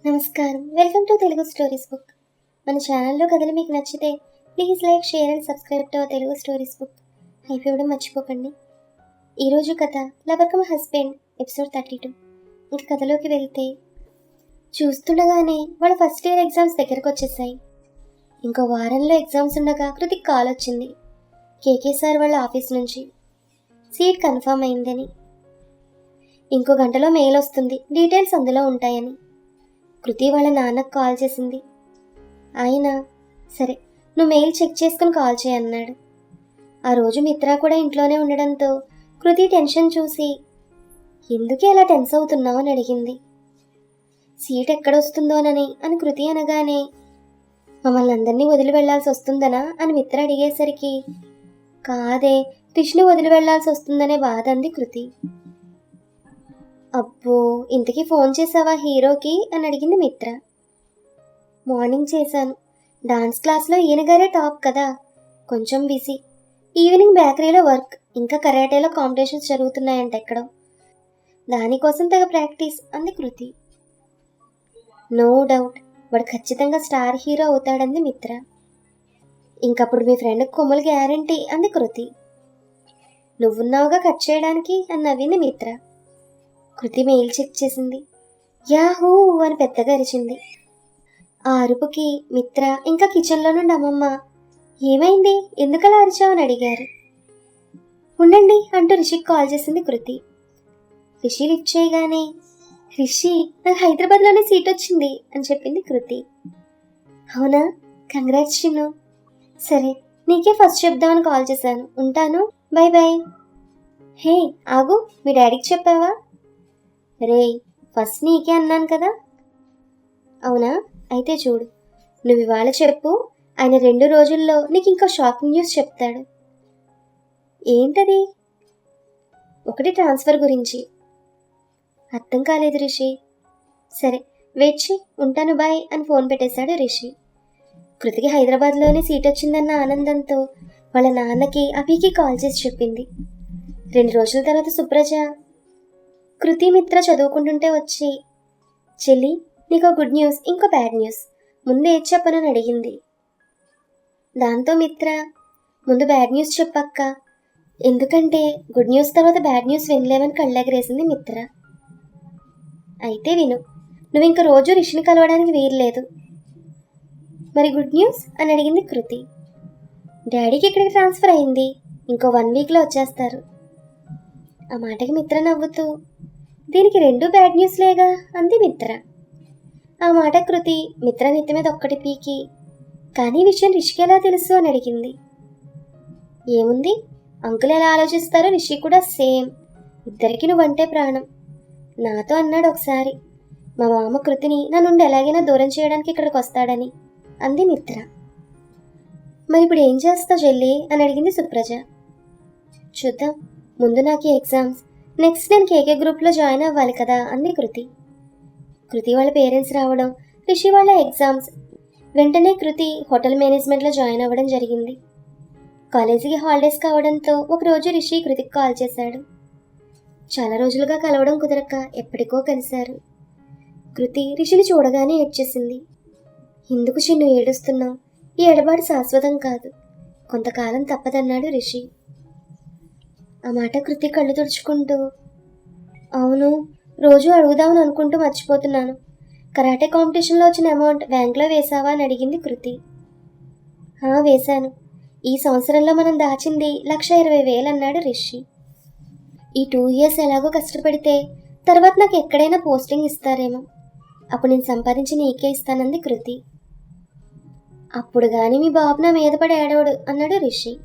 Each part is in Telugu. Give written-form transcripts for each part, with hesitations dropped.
నమస్కారం, welcome to Telugu stories book. మన ఛానల్లో కథలు మీకు నచ్చితే please like, share and subscribe to Telugu stories book. Hype ఇవ్వడం మర్చిపోకండి. ఈరోజు కథ లవర్ కమ్ హస్బెండ్ ఎపిసోడ్ 32. ఇంక కథలోకి వెళ్తే, చూస్తుండగానే వాళ్ళ ఫస్ట్ ఇయర్ ఎగ్జామ్స్ దగ్గరకు వచ్చేసాయి. ఇంకో వారంలో ఎగ్జామ్స్ ఉండగా కృతిక్ కాల్ వచ్చింది కేకే సార్ వాళ్ళ ఆఫీస్ నుంచి. సీట్ కన్ఫర్మ్ అయిందని, ఇంకో గంటలో మెయిల్ వస్తుంది, డీటెయిల్స్ అందులో ఉంటాయని. కృతి వాళ్ళ నాన్నకు కాల్ చేసింది. ఆయన సరే నువ్వు మెయిల్ చెక్ చేసుకుని కాల్ చేయన్నాడు. ఆ రోజు మిత్ర కూడా ఇంట్లోనే ఉండడంతో కృతి టెన్షన్ చూసి, ఎందుకు ఎలా టెన్స్ అవుతున్నావు అని అడిగింది. సీట్ ఎక్కడొస్తుందోనని అని కృతి అనగానే, మమ్మల్ని అందరినీ వదిలి వెళ్లాల్సి వస్తుందనా అని మిత్ర అడిగేసరికి, కాదే రిషిని వదిలి వెళ్లాల్సి వస్తుందనే బాధ అంది కృతి. అబ్బో, ఇంతకీ ఫోన్ చేసావా హీరోకి అని అడిగింది మిత్ర. మార్నింగ్ చేశాను, డాన్స్ క్లాస్లో ఈయనగారే టాప్ కదా, కొంచెం బిజీ. ఈవినింగ్ బేకరీలో వర్క్, ఇంకా కరాటేలో కాంపిటీషన్స్ జరుగుతున్నాయంట ఎక్కడో, దానికోసం తెగ ప్రాక్టీస్ అంది కృతి. నో డౌట్ వాడు ఖచ్చితంగా స్టార్ హీరో అవుతాడంది మిత్ర. ఇంకప్పుడు మీ ఫ్రెండ్ కొమ్ములు గ్యారంటీ అంది కృతి. నువ్వున్నావుగా కట్ చేయడానికి అని నవ్వింది మిత్ర. కృతి మెయిల్ చెక్ చేసింది. యాహూ అని పెద్దగా అరిచింది. ఆ అరుపుకి మిత్ర ఇంకా కిచెన్లో నుండి అమ్మమ్మ, ఏమైంది ఎందుకలా అరిచావని అడిగారు. ఉండండి అంటూ రిషికి కాల్ చేసింది కృతి. రిషి లిఫ్ట్ చేయగానే, రిషి నాకు హైదరాబాద్లోనే సీట్ వచ్చింది అని చెప్పింది కృతి. అవునా, కంగ్రాట్స్ చిన్ను. సరే నీకే ఫస్ట్ చెప్దామని కాల్ చేశాను, ఉంటాను, బై బై. హే ఆగు, మీ డాడీకి చెప్పావా? రే ఫస్ట్ నీకే అన్నాను కదా. అవునా, అయితే చూడు, నువ్వు ఇవాళ చెప్పు, ఆయన 2 రోజుల్లో నీకు ఇంకో షాకింగ్ న్యూస్ చెప్తాడు. ఏంటది? ఒకటి ట్రాన్స్ఫర్ గురించి. అర్థం కాలేదు రిషి. సరే వెయిట్ చేయి, ఉంటాను బాయ్ అని ఫోన్ పెట్టేశాడు రిషి. కృతికి హైదరాబాద్లోనే సీట్ వచ్చిందన్న ఆనందంతో వాళ్ళ నాన్నకి అభికి కాల్ చేసి చెప్పింది. 2 రోజుల తర్వాత సుప్రజ కృతి మిత్ర చదువుకుంటుంటే వచ్చి, చెల్లి నీకో గుడ్ న్యూస్ ఇంకో బ్యాడ్ న్యూస్, ముందు ఏది చెప్పనని అడిగింది. దాంతో మిత్ర, ముందు బ్యాడ్ న్యూస్ చెప్పక్క, ఎందుకంటే గుడ్ న్యూస్ తర్వాత బ్యాడ్ న్యూస్ వినలేమని కళ్ళెగరేసింది మిత్ర. అయితే విను, నువ్వు ఇంక రోజు రిషిని కలవడానికి వీల్లేదు. మరి గుడ్ న్యూస్ అని అడిగింది కృతి. డాడీకి ఇక్కడికి ట్రాన్స్ఫర్ అయింది, ఇంకో 1 వీక్లో వచ్చేస్తారు. ఆ మాటకి మిత్ర నవ్వుతూ, దీనికి 2 బ్యాడ్ న్యూస్లేగా అంది మిత్ర. ఆ మాట కృతి మిత్ర నెత్తి మీద ఒక్కటి పీకి, కానీ విషయం రిషికి ఎలా తెలుసు అని అడిగింది. ఏముంది, అంకుల్ ఎలా ఆలోచిస్తారో రిషి కూడా సేమ్, ఇద్దరికి నువ్వంటే ప్రాణం. నాతో అన్నాడు ఒకసారి, మా మామ కృతిని నా నుండి ఎలాగైనా దూరం చేయడానికి ఇక్కడికి వస్తాడని అంది మిత్ర. మరి ఇప్పుడు ఏం చేస్తావు చెల్లి అని అడిగింది సుప్రజ. చూద్దాం, ముందు నాకు ఈ ఎగ్జామ్స్, నెక్స్ట్ నేను కేకే గ్రూప్లో జాయిన్ అవ్వాలి కదా అంది కృతి. కృతి వాళ్ళ పేరెంట్స్ రావడం, రిషి వాళ్ళ ఎగ్జామ్స్, వెంటనే కృతి హోటల్ మేనేజ్మెంట్లో జాయిన్ అవ్వడం జరిగింది. కాలేజీకి హాలిడేస్ కావడంతో ఒకరోజు రిషి కృతికి కాల్ చేశాడు. చాలా రోజులుగా కలవడం కుదరక ఎప్పటికో కలిశారు. కృతి రిషిని చూడగానే ఏడ్చేసింది. ఎందుకు చిన్ను ఏడుస్తున్నావు, ఈ ఎడబాటు శాశ్వతం కాదు, కొంతకాలం తప్పదన్నాడు రిషి. ఆ మాట కృతి కళ్ళు తుడుచుకుంటూ, అవును రోజు అడుగుదామని అనుకుంటూ మర్చిపోతున్నాను, కరాటే కాంపిటీషన్లో వచ్చిన అమౌంట్ బ్యాంక్లో వేసావా అని అడిగింది కృతి. వేశాను, ఈ సంవత్సరంలో మనం దాచింది 1,20,000 అన్నాడు రిషి. ఈ 2 ఇయర్స్ ఎలాగో కష్టపడితే తర్వాత నాకు ఎక్కడైనా పోస్టింగ్ ఇస్తారేమో, అప్పుడు నేను సంపాదించి నీకే ఇస్తానంది కృతి. అప్పుడు కానీ మీ బాబు నా మీద పడి ఏడవడు అన్నాడు రిషి.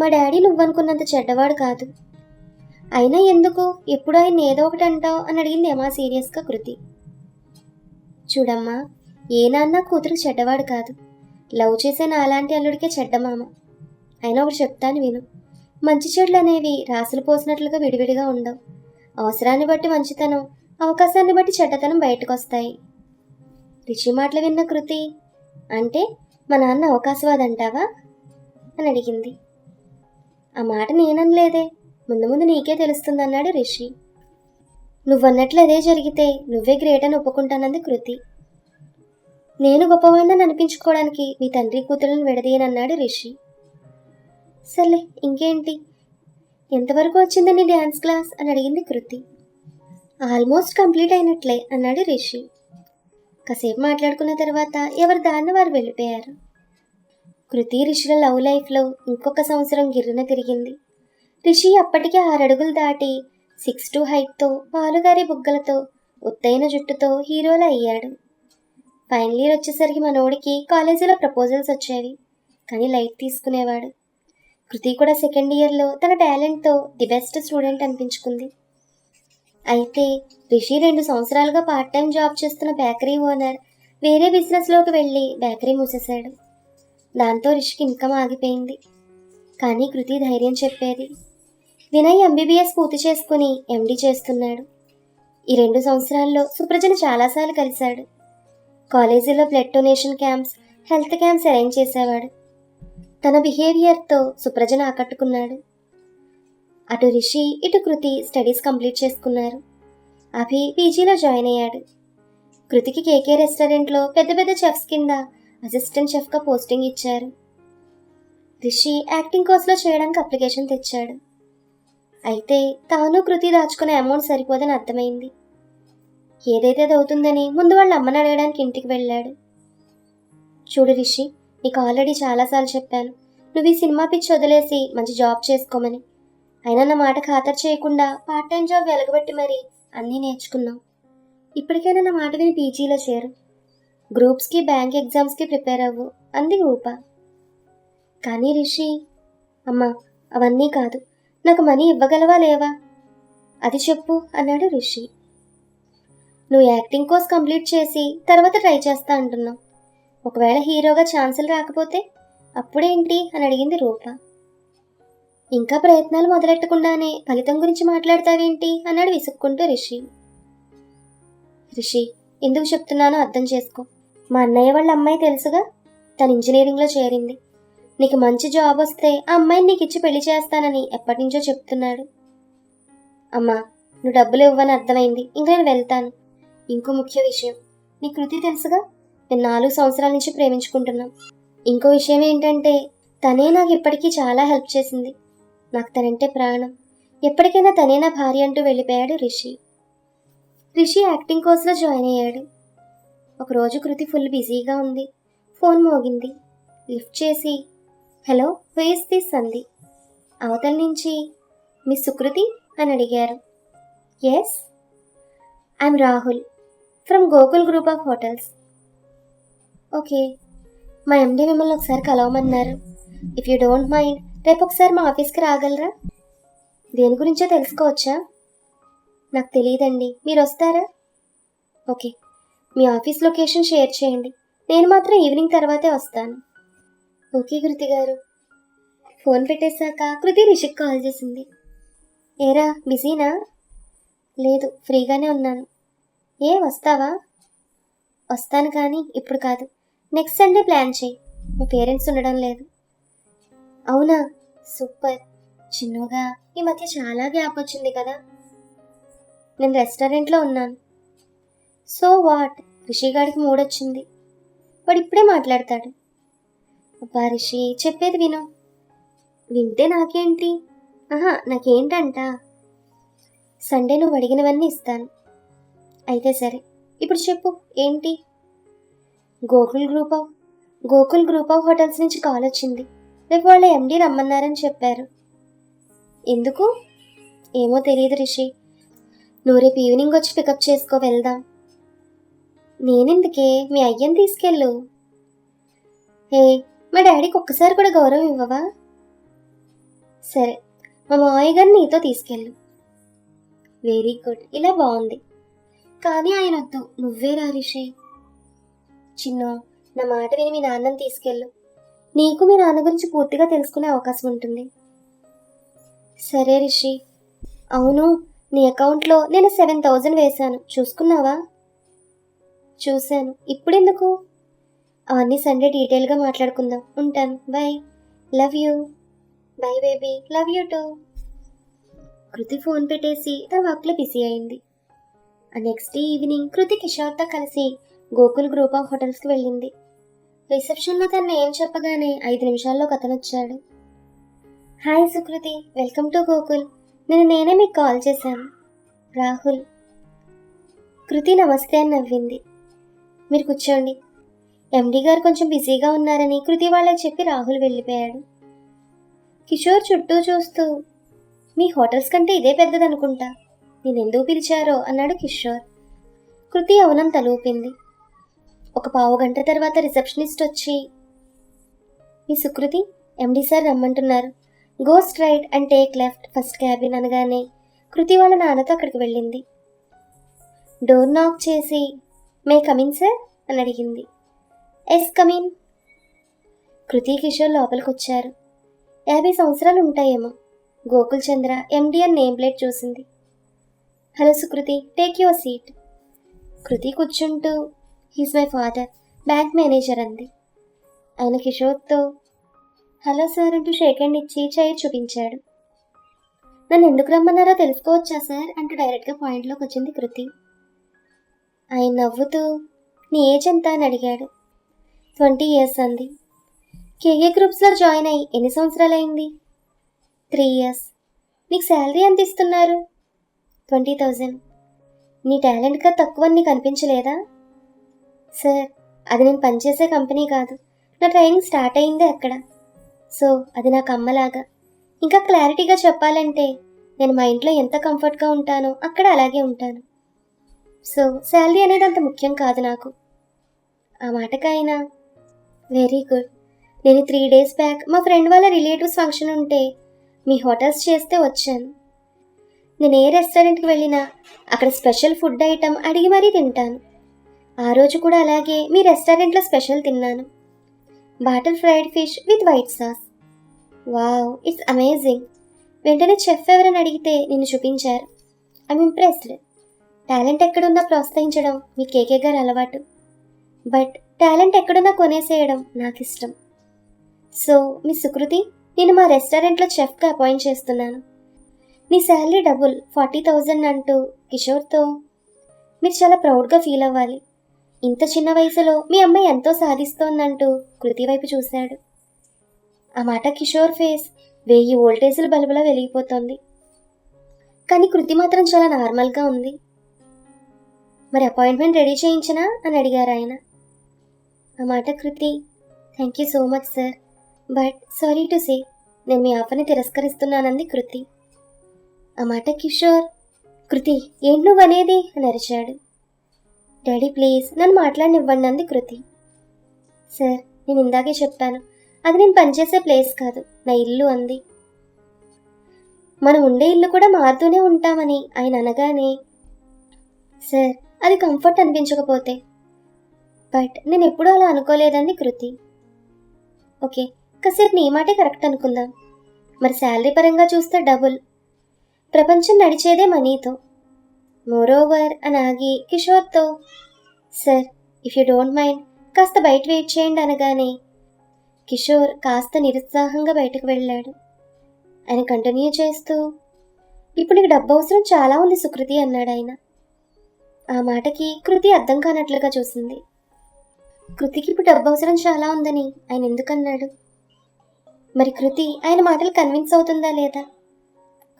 మా డాడీ నువ్వనుకున్నంత చెడ్డవాడు కాదు, అయినా ఎందుకు ఎప్పుడు ఆయన ఏదో ఒకటి అంటావు అని అడిగింది అమ్మా సీరియస్గా కృతి. చూడమ్మా, ఏ నాన్న కూతురు చెడ్డవాడు కాదు, లవ్ చేసే నాలాంటి అల్లుడికే చెడ్డమామ. అయినా ఒకటి చెప్తాను విను, మంచి చెడులు అనేవి రాసులు పోసినట్లుగా విడివిడిగా ఉండవు, అవసరాన్ని బట్టి మంచితనం, అవకాశాన్ని బట్టి చెడ్డతనం బయటకు వస్తాయి. రిషి మాటలు విన్న కృతి, అంటే మా నాన్న అవకాశవాదంటావా అని అడిగింది. ఆ మాట నేననలేదే, ముందు ముందు నీకే తెలుస్తుందన్నాడు రిషి. నువ్వన్నట్లు అదే జరిగితే నువ్వే గ్రేట్ అని ఒప్పుకుంటానంది కృతి. నేను గొప్పవాడిని అనిపించుకోవడానికి మీ తండ్రి కూతురుని విడదీయనన్నాడు రిషి. సర్లే ఇంకేంటి, ఎంతవరకు వచ్చిందని డ్యాన్స్ క్లాస్ అని అడిగింది కృతి. ఆల్మోస్ట్ కంప్లీట్ అయినట్లే అన్నాడు రిషి. కాసేపు మాట్లాడుకున్న తర్వాత ఎవరి దారిన వారు వెళ్ళిపోయారు. కృతి రిషిల లవ్ లైఫ్లో ఇంకొక సంవత్సరం గిర్రున తిరిగింది. రిషి అప్పటికే 6 అడుగులు దాటి 6'2" హైట్తో, పాలుగారి బుగ్గలతో, ఒత్తైన జుట్టుతో హీరోలా అయ్యాడు. ఫైనల్ ఇయర్ వచ్చేసరికి మనోడికి కాలేజీలో ప్రపోజల్స్ వచ్చేవి, కానీ లైట్ తీసుకునేవాడు. కృతి కూడా సెకండ్ ఇయర్లో తన టాలెంట్తో ది బెస్ట్ స్టూడెంట్ అనిపించుకుంది. అయితే రిషి 2 సంవత్సరాలుగా పార్ట్ టైం జాబ్ చేస్తున్న బేకరీ ఓనర్ వేరే బిజినెస్లోకి వెళ్ళి బేకరీ మూసేశాడు. దాంతో రిషికి ఇన్కమ్ ఆగిపోయింది. కానీ కృతి ధైర్యం చెప్పేది. వినయ్ ఎంబీబీఎస్ పూర్తి చేసుకుని ఎండీ చేస్తున్నాడు. ఈ 2 సంవత్సరాల్లో సుప్రజను చాలాసార్లు కలిశాడు. కాలేజీలో blood donation camps, health camps arrange చేసేవాడు. తన బిహేవియర్తో సుప్రజను ఆకట్టుకున్నాడు. అటు రిషి ఇటు కృతి స్టడీస్ కంప్లీట్ చేసుకున్నారు. అభి పీజీలో జాయిన్ అయ్యాడు. కృతికి కేకే రెస్టారెంట్లో పెద్ద పెద్ద చెఫ్స్ కింద అసిస్టెంట్ చెఫ్గా పోస్టింగ్ ఇచ్చారు. రిషి యాక్టింగ్ కోర్సులో చేయడానికి అప్లికేషన్ తెచ్చాడు. అయితే తాను కృతి దాచుకునే అమౌంట్ సరిపోదని అర్థమైంది. ఏదైతే అవుతుందని ముందు వాళ్ళ అమ్మని అడగడానికి ఇంటికి వెళ్ళాడు. చూడు రిషి, నీకు ఆల్రెడీ చాలాసార్లు చెప్పాను, నువ్వు ఈ సినిమా పిచ్చి వదిలేసి మంచి జాబ్ చేసుకోమని. అయినా నా మాట ఖాతరు చేయకుండా పార్ట్ టైం జాబ్ వెలగబెట్టి మరి అన్నీ నేర్చుకున్నావు. ఇప్పటికైనా నా మాట విని పీజీలో చేరు. గ్రూప్స్కి, బ్యాంక్ ఎగ్జామ్స్కి ప్రిపేర్ అవ్వు అంది రూప. కానీ రిషి, అమ్మా అవన్నీ కాదు, నాకు మనీ ఇవ్వగలవా లేవా అది చెప్పు అన్నాడు రిషి. నువ్వు యాక్టింగ్ కోర్స్ కంప్లీట్ చేసి తర్వాత ట్రై చేస్తా అంటున్నావు. ఒకవేళ హీరోగా ఛాన్సులు రాకపోతే అప్పుడేంటి అని అడిగింది రూప. ఇంకా ప్రయత్నాలు మొదలెట్టకుండానే ఫలితం గురించి మాట్లాడతావేంటి అన్నాడు విసుక్కుంటూ రిషి. రిషి, ఎందుకు చెప్తున్నానో అర్థం చేసుకో. మా అన్నయ్య వాళ్ళ అమ్మాయి తెలుసుగా, తను ఇంజనీరింగ్లో చేరింది. నీకు మంచి జాబ్ వస్తే ఆ అమ్మాయిని నీకు ఇచ్చి పెళ్లి చేస్తానని ఎప్పటి నుంచో చెప్తున్నాడు. అమ్మా, నువ్వు డబ్బులు ఇవ్వని అర్థమైంది, ఇంక నేను వెళ్తాను. ఇంకో ముఖ్య విషయం, నీ కృతి తెలుసుగా, నేను 4 సంవత్సరాల నుంచి ప్రేమించుకుంటున్నాం. ఇంకో విషయం ఏంటంటే తనే నాకు ఇప్పటికీ చాలా హెల్ప్ చేసింది. నాకు తనంటే ప్రాణం. ఎప్పటికైనా తనే నా భార్య అంటూ వెళ్ళిపోయాడు రిషి. రిషి యాక్టింగ్ కోర్సులో జాయిన్ అయ్యాడు. ఒకరోజు కృతి ఫుల్ బిజీగా ఉంది. ఫోన్ మోగింది. లిఫ్ట్ చేసి హలో హూ ఇస్ దిస్ అంది. అవతల నుంచి మిస్ సుకృతి అని అడిగారు. Yes, I'm Rahul from Gokul group of hotels. Okay, మా ఎండి మిమ్మల్ని ఒకసారి కలవమన్నారు. ఇఫ్ యూ డోంట్ మైండ్ రేపు ఒకసారి మా ఆఫీస్కి రాగలరా? దేని గురించో తెలుసుకోవచ్చా? నాకు తెలియదండి, మీరు వస్తారా? ఓకే, మీ ఆఫీస్ లొకేషన్ షేర్ చేయండి. నేను మాత్రం ఈవినింగ్ తర్వాతే వస్తాను. ఓకే కృతి గారు. ఫోన్ పెట్టేశాక కృతి రిషికి కాల్ చేసింది. ఏరా బిజీనా? లేదు, ఫ్రీగానే ఉన్నాను. ఏ వస్తావా? వస్తాను కానీ ఇప్పుడు కాదు, నెక్స్ట్ సండే ప్లాన్ చేయి. మా పేరెంట్స్ ఉండడం లేదు. అవునా, సూపర్. చిన్నగా ఈ మధ్య చాలా గ్యాప్ వచ్చింది కదా. నేను రెస్టారెంట్లో ఉన్నాను. సో వాట్, రిషిగాడికి మూడొచ్చింది. వాడు ఇప్పుడే మాట్లాడతాడు. అబ్బా రిషి, చెప్పేది విను. వింటే నాకేంటి? నాకేంటంట, సండే నువ్వు అడిగినవన్నీ ఇస్తాను. అయితే సరే, ఇప్పుడు చెప్పు ఏంటి? గోకుల్ గ్రూప్ ఆఫ్ హోటల్స్ నుంచి కాల్ వచ్చింది. రేపు వాళ్ళ ఎండీ రమ్మన్నారని చెప్పారు. ఎందుకు? ఏమో తెలియదు రిషి. నువ్వు రేపు ఈవినింగ్ వచ్చి పికప్ చేసుకో, వెళ్దాం. నేనెందుకే, మీ అయ్యని తీసుకెళ్ళు. హే, మా డాడీకి ఒక్కసారి కూడా గౌరవం ఇవ్వవా? సరే, మా మావయ్య గారిని నీతో తీసుకెళ్ళు. వెరీ గుడ్, ఇలా బాగుంది. కానీ ఆయన వద్దు, నువ్వే రా రిషి. చిన్నో, నా మాట విని మీ నాన్నని తీసుకెళ్ళు. నీకు మీ నాన్న గురించి పూర్తిగా తెలుసుకునే అవకాశం ఉంటుంది. సరే రిషి. అవును, నీ అకౌంట్లో నేను 7,000 వేశాను, చూసుకున్నావా? చూశాను. ఇప్పుడెందుకు? అవన్నీ సండే డీటెయిల్గా మాట్లాడుకుందాం. ఉంటాను, bye. Love you. Bye baby, love you too. Kriti phone పెట్టేసి తన వర్క్లో బిజీ అయింది. ఆ నెక్స్ట్ డే ఈవినింగ్ కృతి కిషోర్తో కలిసి గోకుల్ గ్రూప్ ఆఫ్ హోటల్స్కి వెళ్ళింది. రిసెప్షన్లో తను ఏం చెప్పగానే 5 నిమిషాల్లో అతను వచ్చాడు. Hi Sukriti, welcome to Gokul. నేనే మీకు కాల్ చేశాను. రాహుల్. కృతి నమస్తే అని నవ్వింది. మీరు కూర్చోండి. ఎండి గారు కొంచెం బిజీగా ఉన్నారని కృతి వాళ్ళకి చెప్పి రాహుల్ వెళ్ళిపోయాడు. కిషోర్ చుట్టూ చూస్తూ, మీ హోటల్స్ కంటే ఇదే పెద్దదనుకుంటా, నేనెందుకు పిలిచారో అన్నాడు కిషోర్. కృతి అవునం తలూపింది. ఒక పావు గంట తర్వాత రిసెప్షనిస్ట్ వచ్చి, మీ సుకృతి, ఎండి సార్ రమ్మంటున్నారు, go straight and take left first cabin అనగానే కృతి వాళ్ళ నాన్నతో అక్కడికి వెళ్ళింది. డోర్ నాక్ చేసి, మే కమిన్ సార్ అని అడిగింది. Yes come in. కృతి కిషోర్ లోపలికి వచ్చారు. 50 సంవత్సరాలు ఉంటాయేమో. గోకుల్ చంద్ర ఎండి అని నేమ్ ప్లేట్ చూసింది. Hello Sukriti, take your seat. Kriti కూర్చుంటూ, he's my father, bank manager అంది. ఆయన కిషోర్తో హలో సార్ అంటూ షేక్ హ్యాండ్ ఇచ్చి చైర్ చూపించాడు. నన్ను ఎందుకు రమ్మన్నారో తెలుసుకోవచ్చా సార్ అంటూ డైరెక్ట్గా పాయింట్లోకి వచ్చింది కృతి. ఆయన నవ్వుతూ, నీ ఏజ్ ఎంత అని అడిగాడు. 20 years అంది. కేఏ గ్రూప్స్లో జాయిన్ అయ్యి ఎన్ని సంవత్సరాలైంది? 3 years. నీకు శాలరీ ఎంత ఇస్తున్నారు? 20,000. నీ టాలెంట్గా తక్కువ నీకు అనిపించలేదా? సార్, అది నేను పనిచేసే కంపెనీ కాదు, నా ట్రైనింగ్ స్టార్ట్ అయిందే అక్కడ. సో అది నాకు అమ్మలాగా. ఇంకా క్లారిటీగా చెప్పాలంటే నేను మా ఇంట్లో ఎంత కంఫర్ట్గా ఉంటానో అక్కడ అలాగే ఉంటాను. సో శాలరీ అనేది అంత ముఖ్యం కాదు నాకు. ఆ మాటకైనా వెరీ గుడ్. నేను 3 days బ్యాక్ మా ఫ్రెండ్ వాళ్ళ రిలేటివ్స్ ఫంక్షన్ ఉంటే మీ హోటల్స్ చేస్తే వచ్చాను. నేను ఏ రెస్టారెంట్కి వెళ్ళినా అక్కడ స్పెషల్ ఫుడ్ ఐటమ్ అడిగి మరీ తింటాను. ఆ రోజు కూడా అలాగే మీ రెస్టారెంట్లో స్పెషల్ తిన్నాను, bottle fried fish with white sauce. Wow, it's amazing. వెంటనే చెఫ్ ఎవరని అడిగితే నిన్ను చూపించారు. I'm impressed. టాలెంట్ ఎక్కడున్నా ప్రోత్సహించడం మీ కేకే గారు అలవాటు, బట్ టాలెంట్ ఎక్కడున్నా కొనేసేయడం నాకు ఇష్టం. సో మీ సుకృతి, నేను మా రెస్టారెంట్లో చెఫ్గా అపాయింట్ చేస్తున్నాను. నీ శాలరీ డబుల్, 40,000 అంటూ కిషోర్తో, మీరు చాలా ప్రౌడ్గా ఫీల్ అవ్వాలి. ఇంత చిన్న వయసులో మీ అమ్మాయి ఎంతో సాధిస్తోందంటూ కృతి వైపు చూశాడు. ఆ మాట కిషోర్ ఫేస్ 1000 వోల్టేజీల బల్బులా వెలిగిపోతోంది. కానీ కృతి మాత్రం చాలా నార్మల్గా ఉంది. మరి అపాయింట్మెంట్ రెడీ చేయించనా అని అడిగారు ఆయన. ఆ మాట Kriti, thank you so much sir, but sorry to say, నేను మీ ఆఫర్ని తిరస్కరిస్తున్నానంది కృతి. ఆ మాట కిషోర్, కృతి ఏంటి నువ్వు అనేది అని అరిచాడు. డాడీ ప్లీజ్ నన్ను మాట్లాడనివ్వండి అంది కృతి. సార్, నేను ఇందాకే చెప్పాను, అది నేను పనిచేసే ప్లేస్ కాదు, నా ఇల్లు అంది. మనం ఉండే ఇల్లు కూడా మారుతూనే ఉంటామని ఆయన అనగానే, సార్ అది కంఫర్ట్ అనిపించకపోతే, బట్ నేను ఎప్పుడూ అలా అనుకోలేదండి కృతి. ఓకే, కాసేపు నీ మాటే కరెక్ట్ అనుకుందాం. మరి శాలరీ పరంగా చూస్తే డబుల్. ప్రపంచం నడిచేదే మనీతో. మోరోవర్ అని ఆగి కిషోర్తో, sir if you don't mind కాస్త బయట వెయిట్ చేయండి అనగానే కిషోర్ కాస్త నిరుత్సాహంగా బయటకు వెళ్ళాడు. ఆయన కంటిన్యూ చేస్తూ, ఇప్పుడు నీకు డబ్బు అవసరం చాలా ఉంది సుకృతి అన్నాడు ఆయన. ఆ మాటకి కృతి అర్థం కానట్లుగా చూసింది. కృతికి ఇప్పుడు డబ్బు అవసరం చాలా ఉందని ఆయన ఎందుకన్నాడు? మరి కృతి ఆయన మాటలు కన్విన్స్ అవుతుందా లేదా?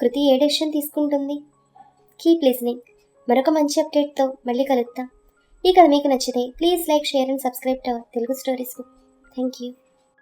కృతి ఏ డెసిషన్ తీసుకుంటుంది? Keep listening. మరొక మంచి అప్డేట్తో మళ్ళీ కలుద్దాం. ఈ కథ మీకు నచ్చితే please like, share and subscribe to our Telugu stories book. Thank you.